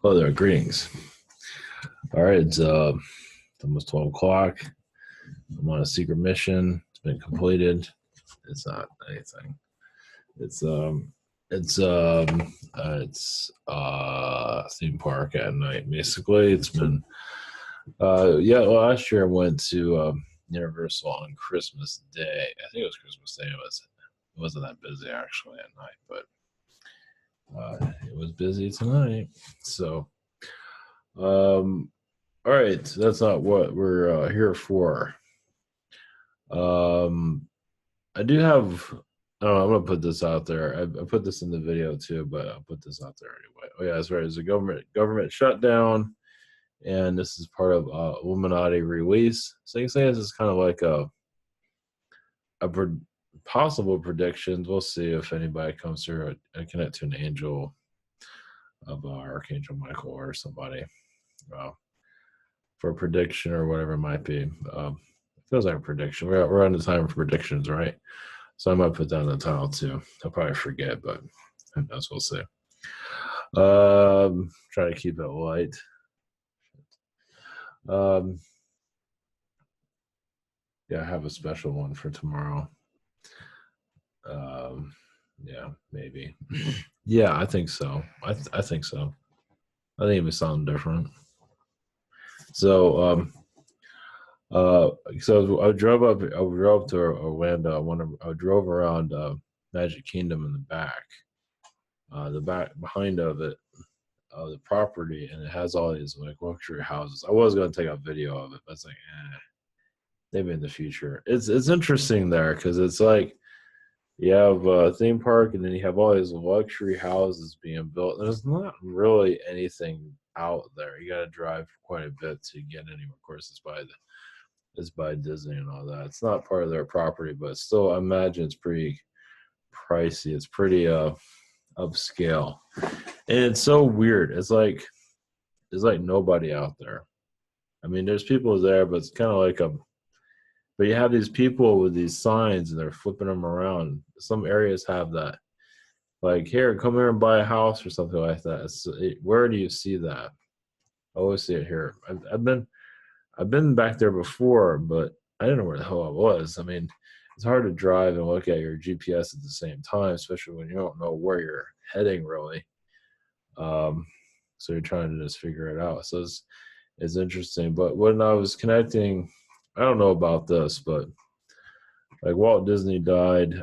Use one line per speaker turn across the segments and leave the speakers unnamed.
Oh, there. Greetings. All right, it's almost 12 o'clock. I'm on a secret mission. It's been completed. It's not anything. It's theme park at night. Basically, it's been yeah. Well, last year I went to Universal on Christmas Day. I think it was Christmas Day. It wasn't that busy actually at night, but it was busy tonight. So all right, that's not what we're here for. Um, I do have. I don't know, I'm gonna put this out there. I put this in the video too, but I'll put this out there anyway. Oh yeah, that's right. It's a government shutdown, and this is part of Illuminati Release. So you can say this is kind of like a possible predictions. We'll see if anybody comes through. I connect to an angel of Archangel Michael or somebody. For a prediction or whatever it might be. It feels like a prediction. We're on the time for predictions, right? So I might put that in the title too. I'll probably forget, but who knows? We'll see. Try to keep it light. Yeah, I have a special one for tomorrow. Yeah, maybe. Yeah, I think so. I think so. I think it was something different. So, so I drove to Orlando. I drove around Magic Kingdom in the back behind of it, the property, and it has all these like luxury houses. I was going to take a video of it, but it's like, maybe in the future. It's interesting there because it's like you have a theme park, and then you have all these luxury houses being built. There's not really anything out there. You got to drive quite a bit to get anywhere. Of course, it's by Disney and all that. It's not part of their property, but still, I imagine it's pretty pricey. It's pretty upscale, and it's so weird. It's like nobody out there. I mean, there's people there, but it's kind of like But you have these people with these signs, and they're flipping them around. Some areas have that, like, here, come here and buy a house or something like that. Where do you see that? I always see it here. I've been back there before, but I didn't know where the hell I was. I mean, it's hard to drive and look at your GPS at the same time, especially when you don't know where you're heading really. So you're trying to just figure it out. So it's interesting. But when I was connecting, I don't know about this, but like Walt Disney died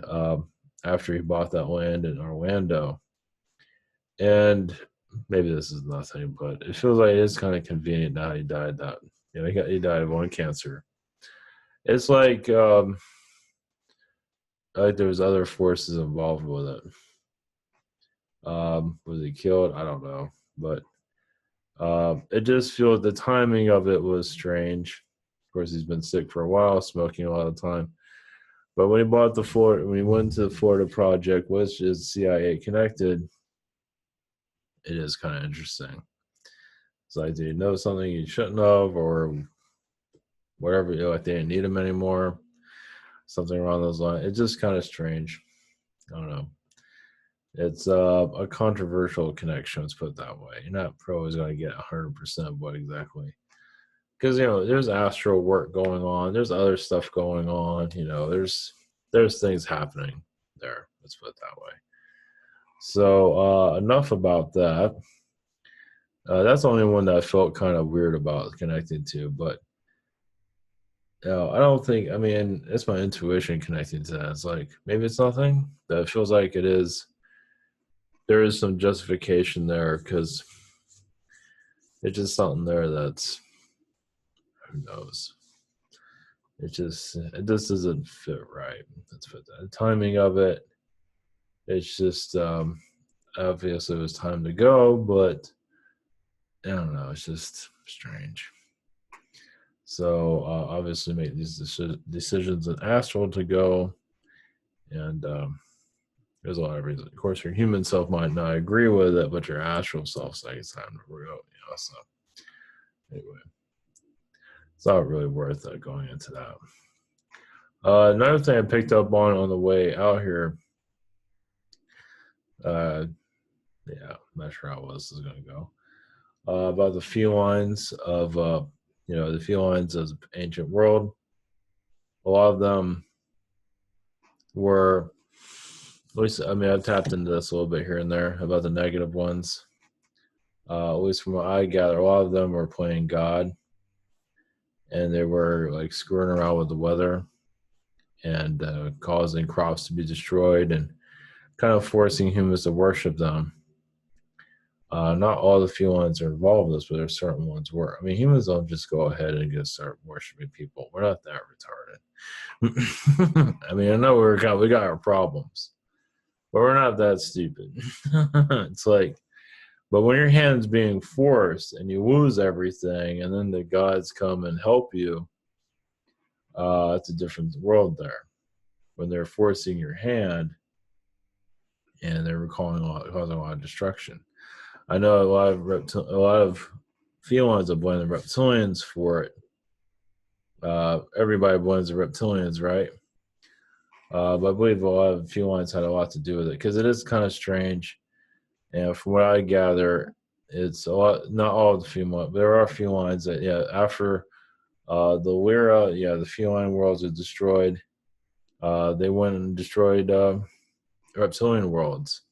after he bought that land in Orlando, and maybe this is nothing, but it feels like it's kind of convenient now he died. That he died of lung cancer. It's like there's other forces involved with it. Was he killed? I don't know, but it just feels the timing of it was strange. Of course, he's been sick for a while, smoking a lot of time. But when he went to the Florida project, which is CIA connected, it is kind of interesting. It's like, did he know something he shouldn't have, or whatever? Like they didn't need him anymore, something along those lines. It's just kind of strange. I don't know. It's a controversial connection. Let's put it that way. You're not always going to get 100% of what exactly, because there's astral work going on. There's other stuff going on. There's things happening there. Let's put it that way. So enough about that. That's the only one that I felt kind of weird about connecting to, but I don't think. I mean, it's my intuition connecting to that. It's like maybe it's nothing. But it feels like it is. There is some justification there because it's just something there that's, who knows. It just doesn't fit right. Let's put that. The timing of it. It's just obviously it was time to go, but I don't know. It's just strange. So obviously make these decisions in astral to go, and there's a lot of reasons. Of course, your human self might not agree with it, but your astral self's like, it's time to go. So anyway, it's not really worth going into that. Another thing I picked up on the way out here. Yeah, I'm not sure how this is going to go. about the felines of the felines of the ancient world. A lot of them were, at least, I mean, I've tapped into this a little bit here and there about the negative ones. At least from what I gather, a lot of them were playing God, and they were like screwing around with the weather and causing crops to be destroyed and kind of forcing humans to worship them. Not all the felines are involved in this, but there's certain ones were. I mean, humans don't just go ahead and just start worshiping people. We're not that retarded. I mean, I know we got our problems, but we're not that stupid. It's like, but when your hand's being forced and you lose everything, and then the gods come and help you, it's a different world there. When they're forcing your hand and they're causing a lot of destruction. I know a lot of felines are blaming the reptilians for it. Everybody blames the reptilians, right? But I believe a lot of felines had a lot to do with it because it is kind of strange. And from what I gather, it's a lot. Not all of the felines. There are felines that, after the Lyra, the feline worlds are destroyed. They went and destroyed reptilian worlds,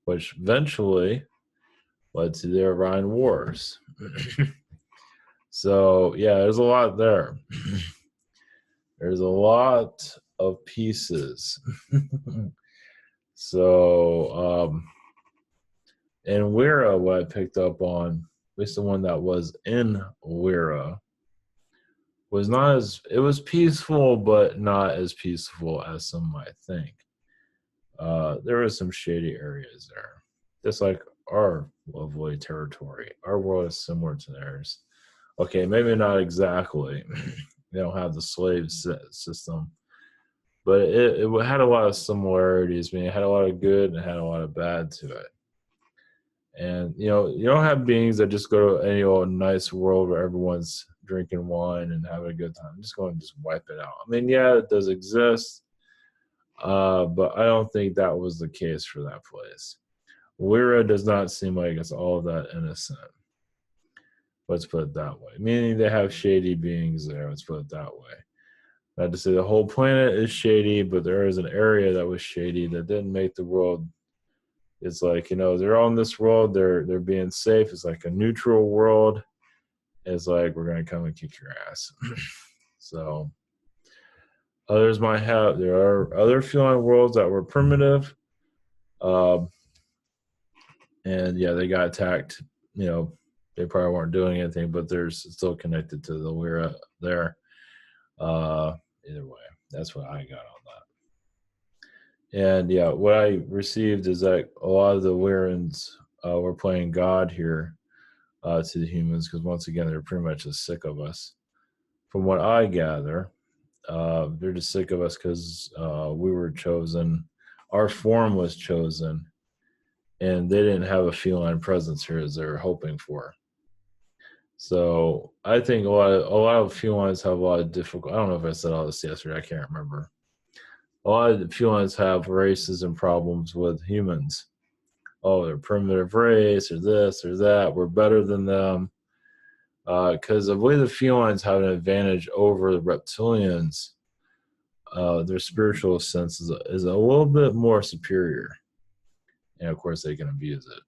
which eventually led to the Orion Wars. So, there's a lot there. There's a lot of pieces. So, in Lyra, what I picked up on, at least the one that was in Lyra, was not as, it was peaceful, but not as peaceful as some might think. There were some shady areas there, just like our lovely territory. Our world is similar to theirs. Okay, maybe not exactly. They don't have the slave system, but it had a lot of similarities. I mean, it had a lot of good and it had a lot of bad to it. And you don't have beings that just go to any old nice world where everyone's drinking wine and having a good time. I'm just going to just wipe it out. I mean, yeah, it does exist, but I don't think that was the case for that place. Lyra does not seem like it's all that innocent. Let's put it that way. Meaning they have shady beings there. Let's put it that way. Not to say the whole planet is shady, but there is an area that was shady that didn't make the world. It's like, they're on this world. They're being safe. It's like a neutral world. It's like, we're going to come and kick your ass. So others might have. There are other feline worlds that were primitive. And they got attacked. They probably weren't doing anything, but they're still connected to the Lyra there. Either way, that's what I got on that. And what I received is that a lot of the Lyrans were playing God here to the humans, because once again, they're pretty much just sick of us. From what I gather, they're just sick of us because we were chosen, our form was chosen, and they didn't have a feline presence here as they were hoping for. So I think a lot of felines have a lot of difficult. I don't know if I said all this yesterday. I can't remember. A lot of the felines have races and problems with humans. Oh, they're primitive race, or this or that. We're better than them. Because I believe the felines have an advantage over the reptilians. Their spiritual sense is a little bit more superior. And of course, they can abuse it.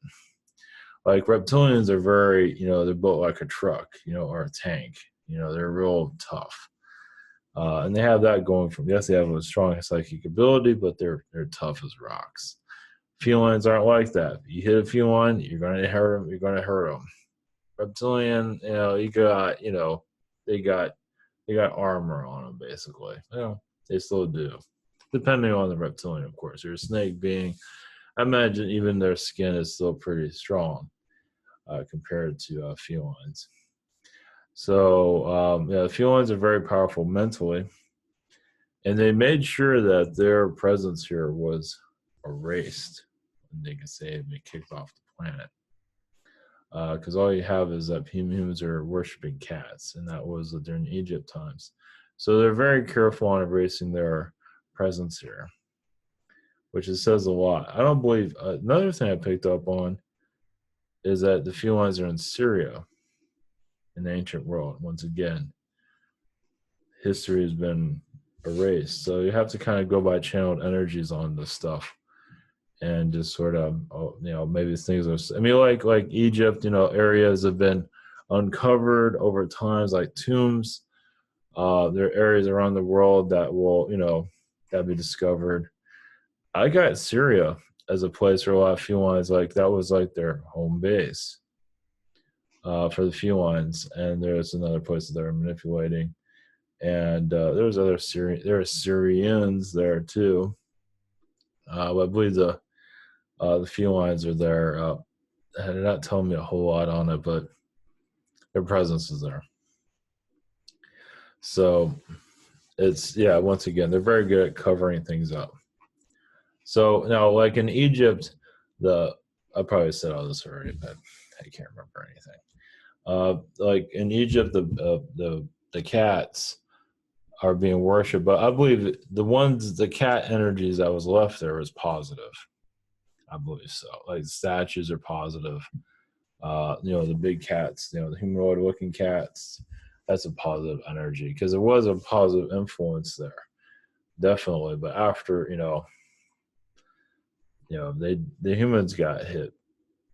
Like reptilians are very, they're built like a truck, or a tank. They're real tough. And they have that going from, yes, they have a strong psychic ability, but they're tough as rocks. Felines aren't like that. You hit a feline, you're going to hurt them. You're going to hurt them. Reptilian, you got, they got armor on them, basically. They still do, depending on the reptilian, of course. You're a snake being. I imagine even their skin is still pretty strong compared to felines. So, felines are very powerful mentally, and they made sure that their presence here was erased, and they could say it be kicked off the planet. Because all you have is that humans are worshiping cats, and that was during Egypt times. So they're very careful on erasing their presence here, which says a lot. I don't believe, another thing I picked up on is that the felines are in Syria, in the ancient world. Once again, history has been erased. So you have to kind of go by channeled energies on this stuff and just sort of, maybe things are, I mean, like Egypt, areas have been uncovered over times, like tombs. There are areas around the world that will, that be discovered. I got Syria as a place where a lot of felines, like that was like their home base for the felines, and there's another place that they're manipulating, and there's other there are Syrians there too. But I believe the felines are there. They're not telling me a whole lot on it, but their presence is there. So it's, once again, they're very good at covering things up. So now, like in Egypt, I probably said all this already, but I can't remember anything. Like in Egypt, the cats are being worshipped, but I believe the cat energies that was left there was positive. I believe so. Like statues are positive. The big cats, the humanoid looking cats, that's a positive energy because there was a positive influence there, definitely. But after, the humans got hit.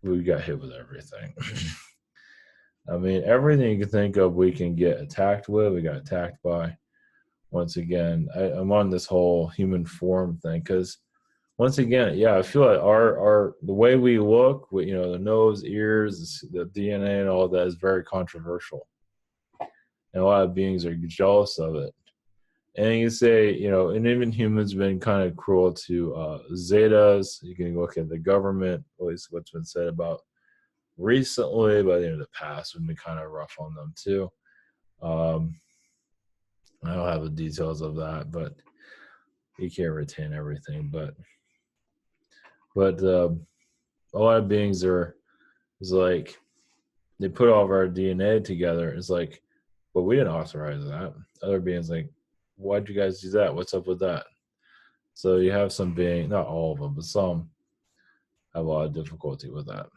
We got hit with everything. I mean, everything you can think of, we can get attacked with. We got attacked by. Once again, I'm on this whole human form thing because, once again, I feel like our the way we look, the nose, ears, the DNA, and all that is very controversial, and a lot of beings are jealous of it. And you say, and even humans have been kind of cruel to Zetas. You can look at the government, at least what's been said about recently, but in the past, we've been kind of rough on them too. I don't have the details of that, but you can't retain everything. But a lot of beings is like, they put all of our DNA together. It's like, but we didn't authorize that. Other beings like, why'd you guys do that? What's up with that? So you have some being, not all of them, but some have a lot of difficulty with that.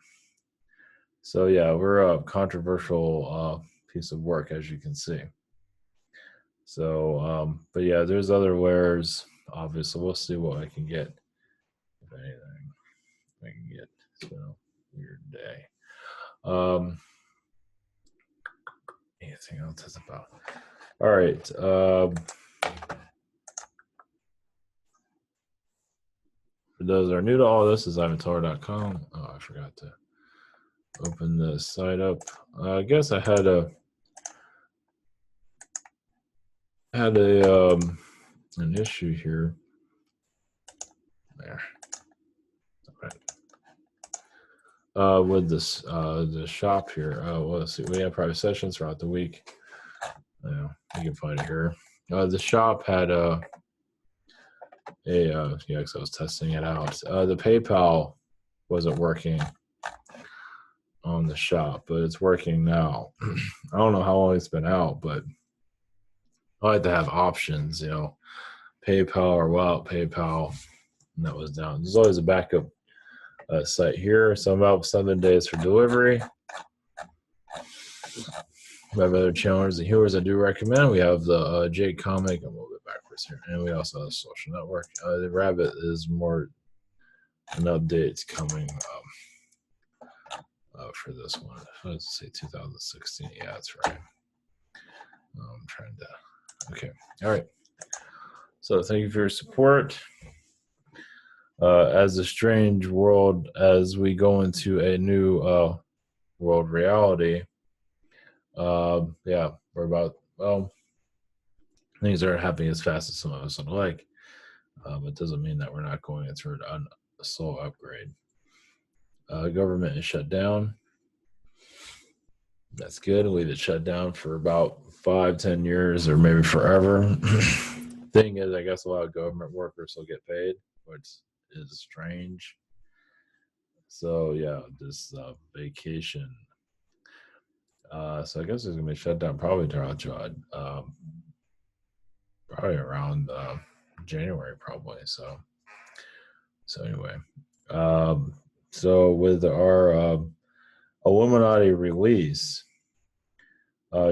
So we're a controversial piece of work, as you can see. So, but there's other wares. Obviously, we'll see what I can get, if anything I can get. So, weird day. Anything else that's about? All right. For those that are new to all this, is ivantaur.com. Oh, I forgot to open the site up. I guess I had an issue here. There. All right. With this the shop here. Let's see. We have private sessions throughout the week. You can find it here. The shop had because I was testing it out. The PayPal wasn't working on the shop, but it's working now. I don't know how long it's been out, but I like to have options, PayPal or without PayPal, and that was down. There's always a backup site here. So about 7 days for delivery. We have other channels and viewers I do recommend. We have the Jake Comic. I'm a little bit backwards here. And we also have the social network. The Rabbit is more an update coming for this one. Let's say 2016. Yeah, that's right. I'm trying to. Okay. All right. So thank you for your support. As a strange world, as we go into a new world reality, we're about, things aren't happening as fast as some of us would like. It doesn't mean that we're not going through a slow upgrade. Government is shut down. That's good. Leave it shut down for about 5-10 years or maybe forever. Thing is, I guess a lot of government workers will get paid, which is strange. So this vacation. So I guess it's gonna be shut down probably probably around January, probably. So anyway, so with our Illuminati Release.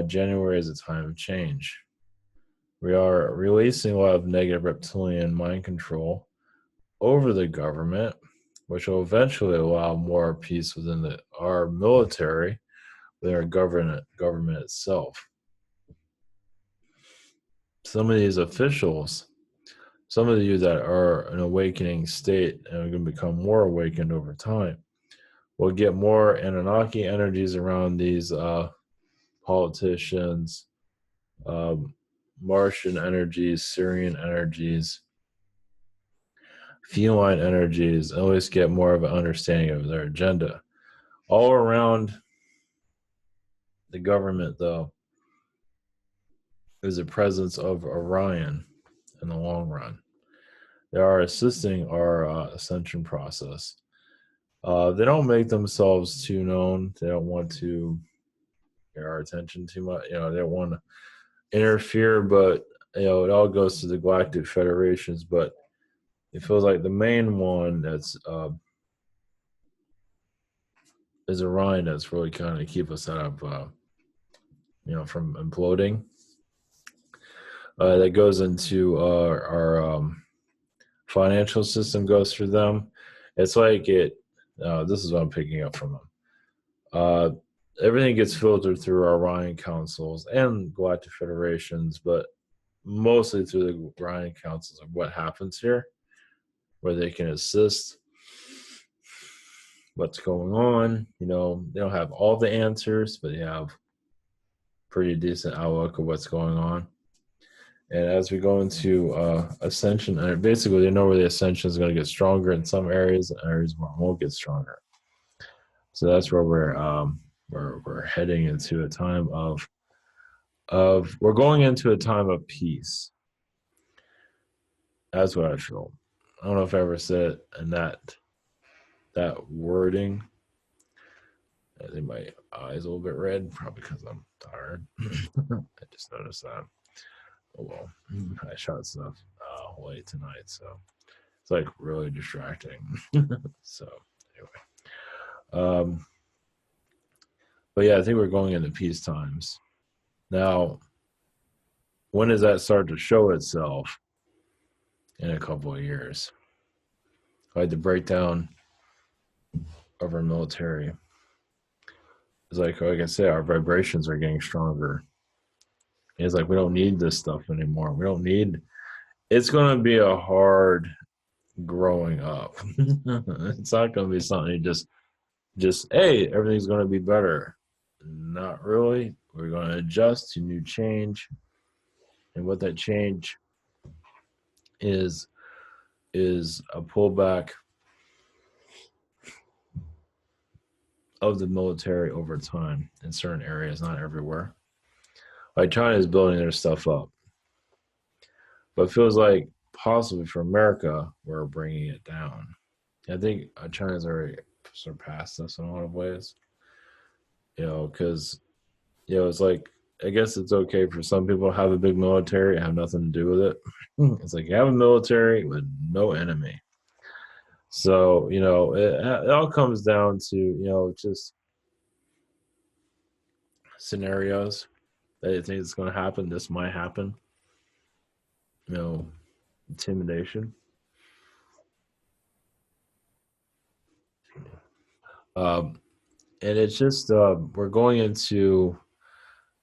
January is a time of change. We are releasing a lot of negative reptilian mind control over the government, which will eventually allow more peace within our military, within our government itself. Some of these officials, some of you that are an awakening state and are going to become more awakened over time, will get more Anunnaki energies around these politicians, Martian energies, Syrian energies, feline energies, and always get more of an understanding of their agenda. All around the government, though, is the presence of Orion in the long run. They are assisting our ascension process. They don't make themselves too known. They don't want to get our attention too much. They don't want to interfere, but it all goes to the galactic federations. But it feels like the main one that's is Orion that's really kind of keep us out of from imploding. That goes into our financial system, goes through them. It's like this is what I'm picking up from them. Everything gets filtered through our Orion councils and galactic federations, but mostly through the Orion councils of what happens here, where they can assist what's going on. They don't have all the answers, but they have pretty decent outlook of what's going on. And as we go into ascension, and basically they know where the ascension is going to get stronger in some areas, and areas where it won't get stronger. So that's where we're heading into a time of we're going into a time of peace. That's what I feel. I don't know if I ever said it in that wording. I think my eyes a little bit red, probably because I'm tired. I just noticed that. Oh well, I shot stuff late tonight, so it's like really distracting. So anyway, but yeah, I think we're going into peace times now. When does that start to show itself? In a couple of years. Like the breakdown of our military. It's like I said, our vibrations are getting stronger. It's like we don't need this stuff anymore. We don't need. It's going to be a hard growing up. It's not going to be something you just hey, everything's going to be better. Not really. We're going to adjust to new change, and what that change is a pullback of the military over time in certain areas, not everywhere. Like China is building their stuff up, but it feels like possibly for America, we're bringing it down. I think China's already surpassed us in a lot of ways. Because it's like I guess it's okay for some people to have a big military and have nothing to do with it. It's like you have a military with no enemy. So it all comes down to just scenarios that you think is going to happen. This might happen. Intimidation. And it's just we're going into.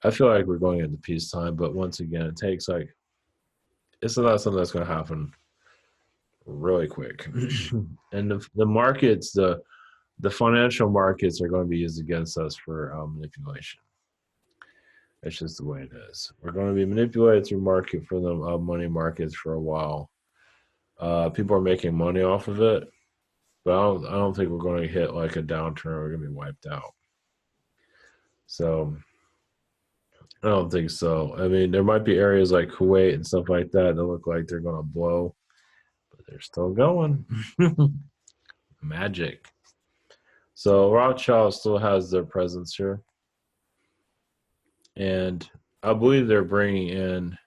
I feel like we're going into peacetime, but once again, it takes it's not something that's going to happen really quick. And the markets, the financial markets are going to be used against us for manipulation. It's just the way it is. We're going to be manipulated through the money markets for a while. People are making money off of it, but I don't think we're going to hit like a downturn. We're going to be wiped out. So I don't think so. I mean, there might be areas like Kuwait and stuff like that look like they're going to blow, but they're still going. Magic. So Rothschild still has their presence here. And I believe they're bringing in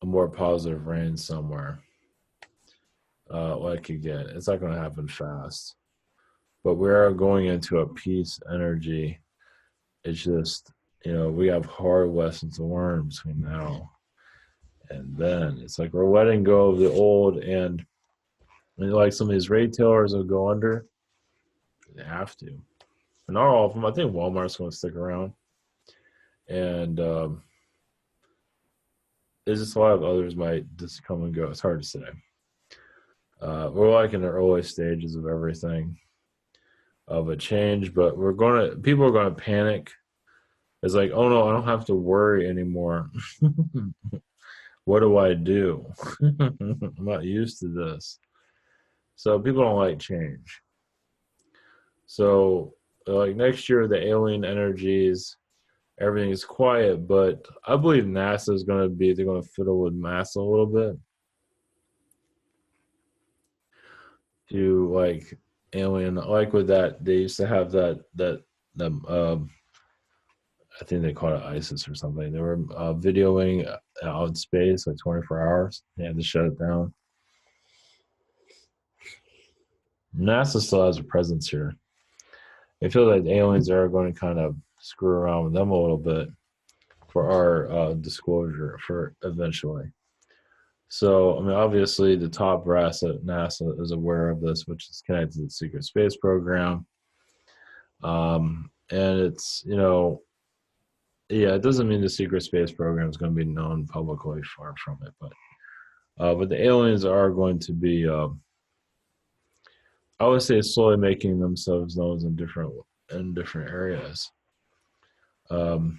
a more positive reign somewhere. Like again, it's not going to happen fast. but we are going into a peace energy. It's just, we have hard lessons to learn between now and then. It's like we're letting go of the old, and like some of these retailers will go under. They have to. But not all of them. I think Walmart's going to stick around. And there's just a lot of others might just come and go. It's hard to say. We're like in the early stages of everything, of a change, but people are going to panic. It's like, oh no, I don't have to worry anymore. What do I do? I'm not used to this. So people don't like change. So like next year, the alien energies, everything is quiet, but I believe NASA is they're going to fiddle with NASA a little bit to like alien, like with that, they used to have I think they call it ISIS or something. They were videoing out in space like 24 hours. They had to shut it down. NASA still has a presence here. I feel like aliens are going to kind of screw around with them a little bit for our disclosure for eventually. So, I mean, obviously the top brass at NASA is aware of this, which is connected to the secret space program. And it's, it doesn't mean the secret space program is going to be known publicly, far from it, but the aliens are going to be, I would say, slowly making themselves known in different areas. Let's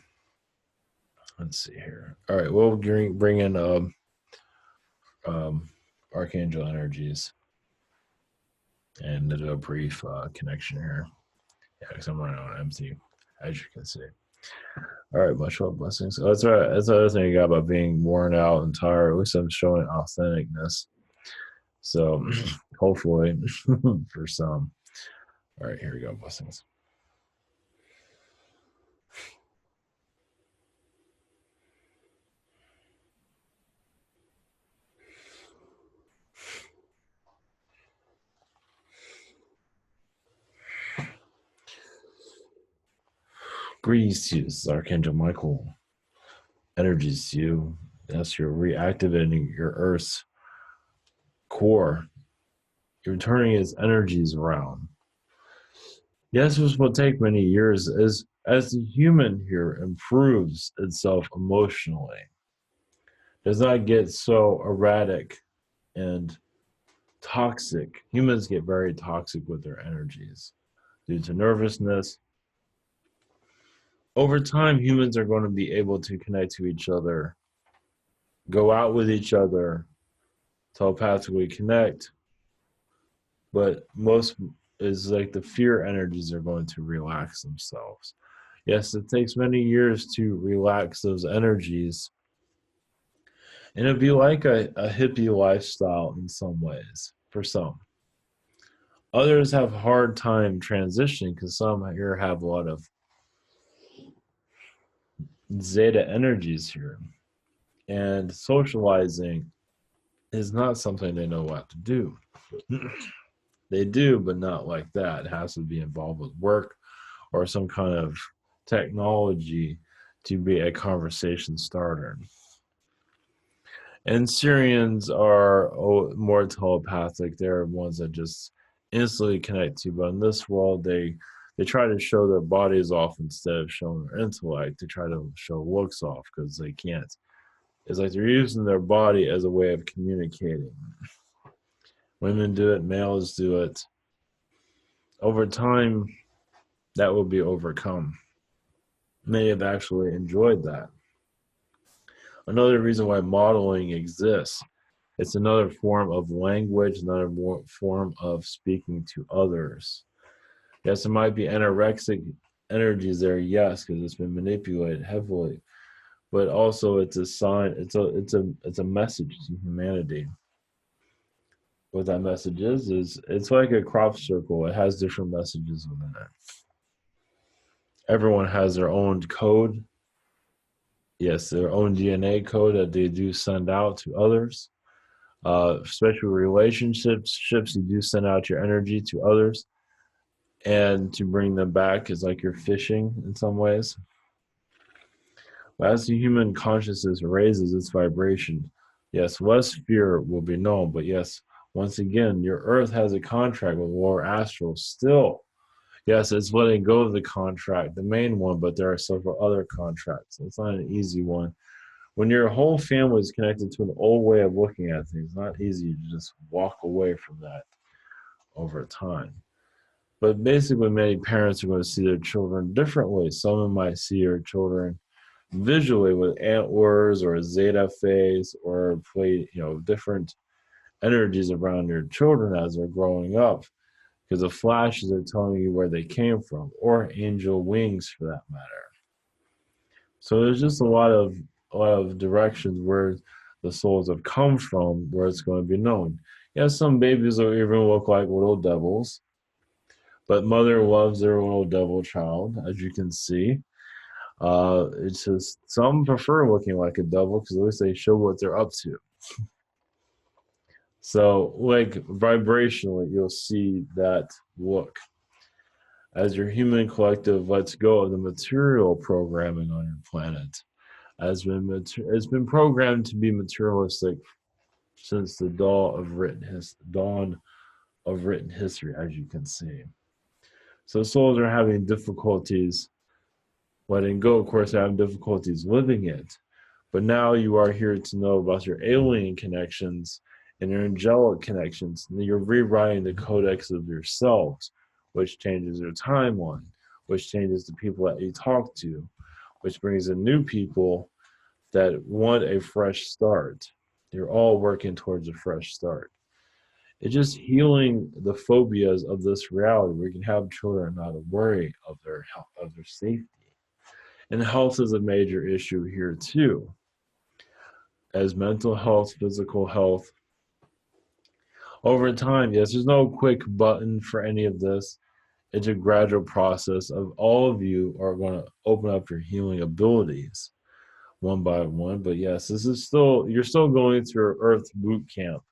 see here. All right, we'll bring in Archangel Energies and do a brief connection here. Yeah, because I'm running on empty, as you can see. All right, much love, blessings. Oh, that's right. That's the other thing you got about being worn out and tired. At least I'm showing authenticness. So hopefully for some. All right, here we go, blessings. Greetings to you. This is Archangel Michael. Energies to you. Yes, you're reactivating your Earth's core. You're turning its energies around. Yes, this will take many years as the human here improves itself emotionally. Does not get so erratic and toxic. Humans get very toxic with their energies due to nervousness. Over time, humans are going to be able to connect to each other, go out with each other, telepathically connect, but most is like the fear energies are going to relax themselves. Yes, it takes many years to relax those energies, and it'd be like a hippie lifestyle in some ways for some. Others have a hard time transitioning because some here have a lot of zeta energies here, and socializing is not something they know what to do. They do, but not like that. It has to be involved with work or some kind of technology to be a conversation starter. And Syrians are more telepathic. They're ones that just instantly connect to. But in this world, they try to show their bodies off instead of showing their intellect. They try to show looks off because they can't. It's like they're using their body as a way of communicating. Women do it, males do it. Over time, that will be overcome. Many have actually enjoyed that. Another reason why modeling exists, it's another form of language, another form of speaking to others. Yes, it might be anorexic energies there, yes, because it's been manipulated heavily, but also it's a sign, it's a message to humanity. What that message is it's like a crop circle. It has different messages within it. Everyone has their own code. Yes, their own DNA code that they do send out to others. Especially relationships, you do send out your energy to others. and to bring them back is like you're fishing in some ways. But as the human consciousness raises its vibration, yes, less fear will be known. But yes, once again, your earth has a contract with lower astral still. Yes, it's letting go of the contract, the main one, but there are several other contracts. It's not an easy one. When your whole family is connected to an old way of looking at things, it's not easy to just walk away from that over time. But basically, many parents are going to see their children differently. Some of them might see their children visually with antlers or a zeta phase or play, different energies around your children as they're growing up, because the flashes are telling you where they came from, or angel wings for that matter. So there's just a lot of directions where the souls have come from, where it's going to be known. Yes, some babies will even look like little devils, but mother loves their little devil child, as you can see. It's just some prefer looking like a devil because at least they show what they're up to. So, like vibrationally, you'll see that look as your human collective lets go of the material programming on your planet. It's been programmed to be materialistic since the dawn of written history, as you can see. So souls are having difficulties letting go. Of course, they have difficulties living it. But now you are here to know about your alien connections and your angelic connections. And you're rewriting the codex of yourselves, which changes your timeline, which changes the people that you talk to, which brings in new people that want a fresh start. You're all working towards a fresh start. It's just healing the phobias of this reality where you can have children not worry of their health, of their safety. And health is a major issue here too, as mental health, physical health. Over time, yes, there's no quick button for any of this. It's a gradual process of all of you are going to open up your healing abilities one by one. But yes, you're still going through Earth boot camp.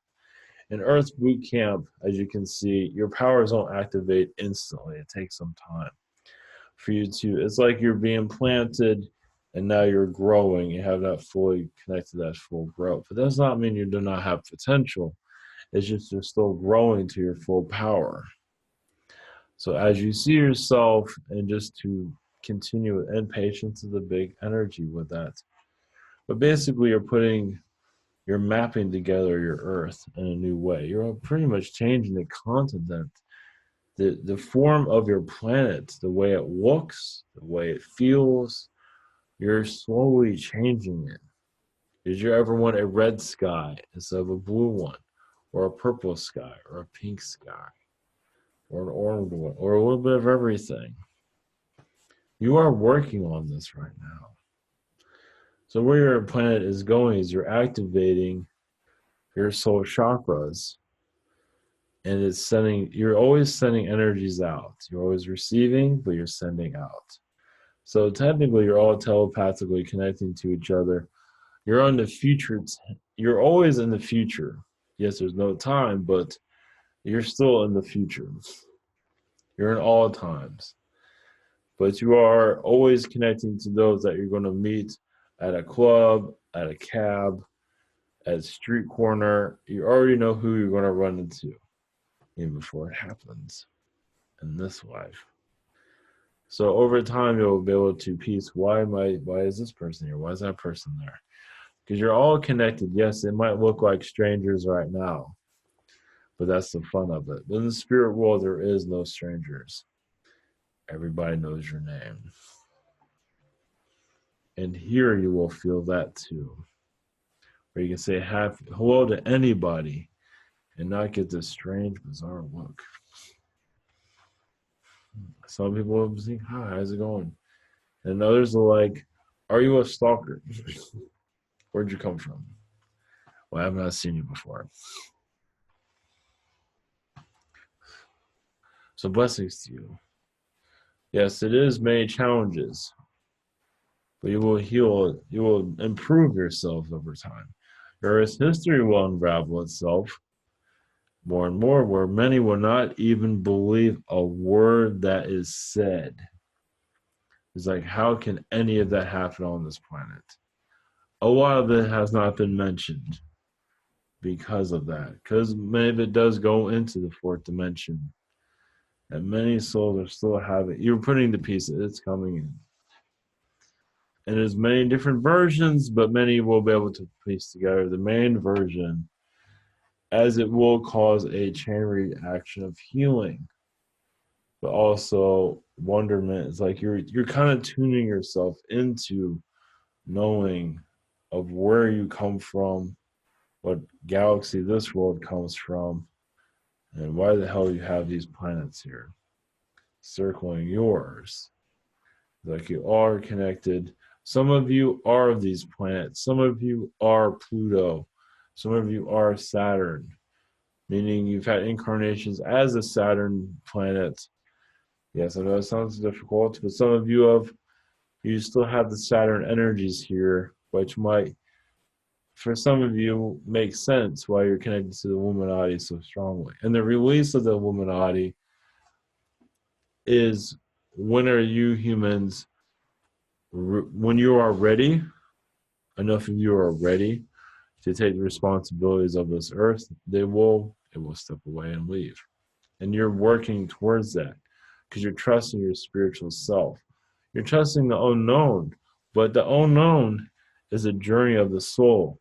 In Earth boot camp, as you can see, your powers don't activate instantly. It takes some time for you it's like you're being planted and now you're growing. You have not fully connected that full growth. But that does not mean you do not have potential. It's just you're still growing to your full power. So as you see yourself, and just to continue with, and patience is a big energy with that. But basically you're mapping together your earth in a new way. You're pretty much changing the continent, the form of your planet, the way it looks, the way it feels. You're slowly changing it. Did you ever want a red sky instead of a blue one, or a purple sky, or a pink sky, or an orange one, or a little bit of everything? You are working on this right now. So where your planet is going is you're activating your soul chakras, and you're always sending energies out. You're always receiving, but you're sending out. So technically you're all telepathically connecting to each other. You're on the future. You're always in the future. Yes, there's no time, but you're still in the future. You're in all times. But you are always connecting to those that you're going to meet at a club, at a cab, at a street corner. You already know who you're going to run into even before it happens in this life. So over time, you'll be able to piece, why is this person here? Why is that person there? Because you're all connected. Yes, it might look like strangers right now, but that's the fun of it. But in the spirit world, there is no strangers. Everybody knows your name. And here you will feel that too, where you can say hello to anybody and not get this strange, bizarre look. Some people will say, hi, how's it going? And others are like, are you a stalker? Where'd you come from? Well, I have not seen you before. So blessings to you. Yes, it is many challenges, but you will heal, you will improve yourself over time. Your history will unravel itself. more and more, where many will not even believe a word that is said. It's like, how can any of that happen on this planet? A lot of it has not been mentioned because of that, because many of it does go into the fourth dimension, and many souls are still having. You're putting the pieces; it's coming in, and there's many different versions, but many will be able to piece together the main version, as it will cause a chain reaction of healing, but also wonderment. It's like you're kind of tuning yourself into knowing of where you come from, what galaxy this world comes from, and why the hell you have these planets here circling yours. Like, you are connected. Some of you are these planets. Some of you are Pluto. Some of you are Saturn, meaning you've had incarnations as a Saturn planet. Yes, I know it sounds difficult, but some of you still have the Saturn energies here, which might, for some of you, make sense why you're connected to the Illuminati so strongly. And the release of the Illuminati is, when are you humans, when you are ready, enough of you are ready to take the responsibilities of this earth, it will step away and leave. And you're working towards that because you're trusting your spiritual self. You're trusting the unknown, but the unknown is a journey of the soul,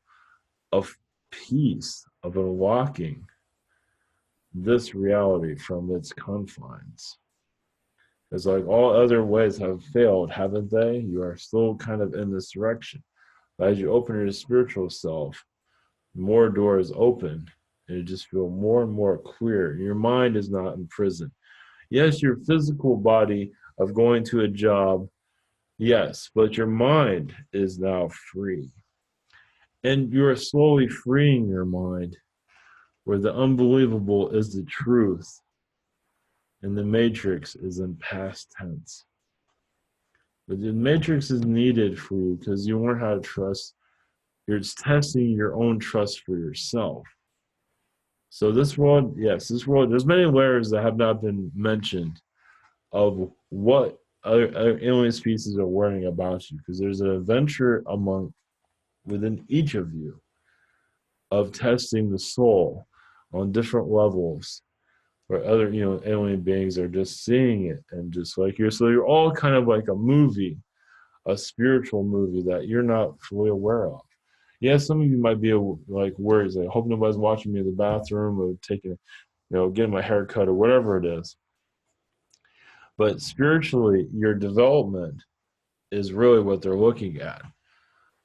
of peace, of unlocking this reality from its confines. It's like all other ways have failed, haven't they? You are still kind of in this direction. But as you open your spiritual self, more doors open, and you just feel more and more clear. Your mind is not in prison. Yes, your physical body of going to a job, yes, but your mind is now free. And you are slowly freeing your mind, where the unbelievable is the truth, and the matrix is in past tense. But the matrix is needed for you because you learn how to trust. You're testing your own trust for yourself. So this world, yes, this world, there's many layers that have not been mentioned of what other alien species are worrying about you, because there's an adventure within each of you of testing the soul on different levels, where other alien beings are just seeing it, and just like you're all kind of like a movie, a spiritual movie that you're not fully aware of. Yes, some of you might be like worried, like, I hope nobody's watching me in the bathroom or taking, getting my hair cut or whatever it is. But spiritually, your development is really what they're looking at.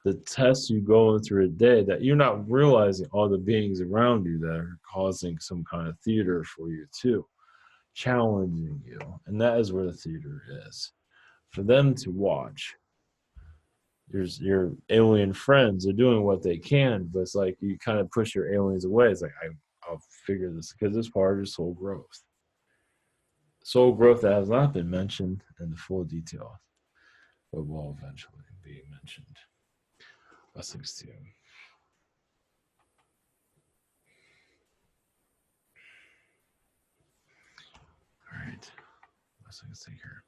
The tests you go through a day that you're not realizing all the beings around you that are causing some kind of theater for you too, challenging you. And that is where the theater is. For them to watch. Your alien friends are doing what they can, but it's like you kind of push your aliens away. It's like, I'll figure this, because it's part of your soul growth. Soul growth that has not been mentioned in the full detail, but will eventually be mentioned. Blessings to you. All right. Blessings. Take care.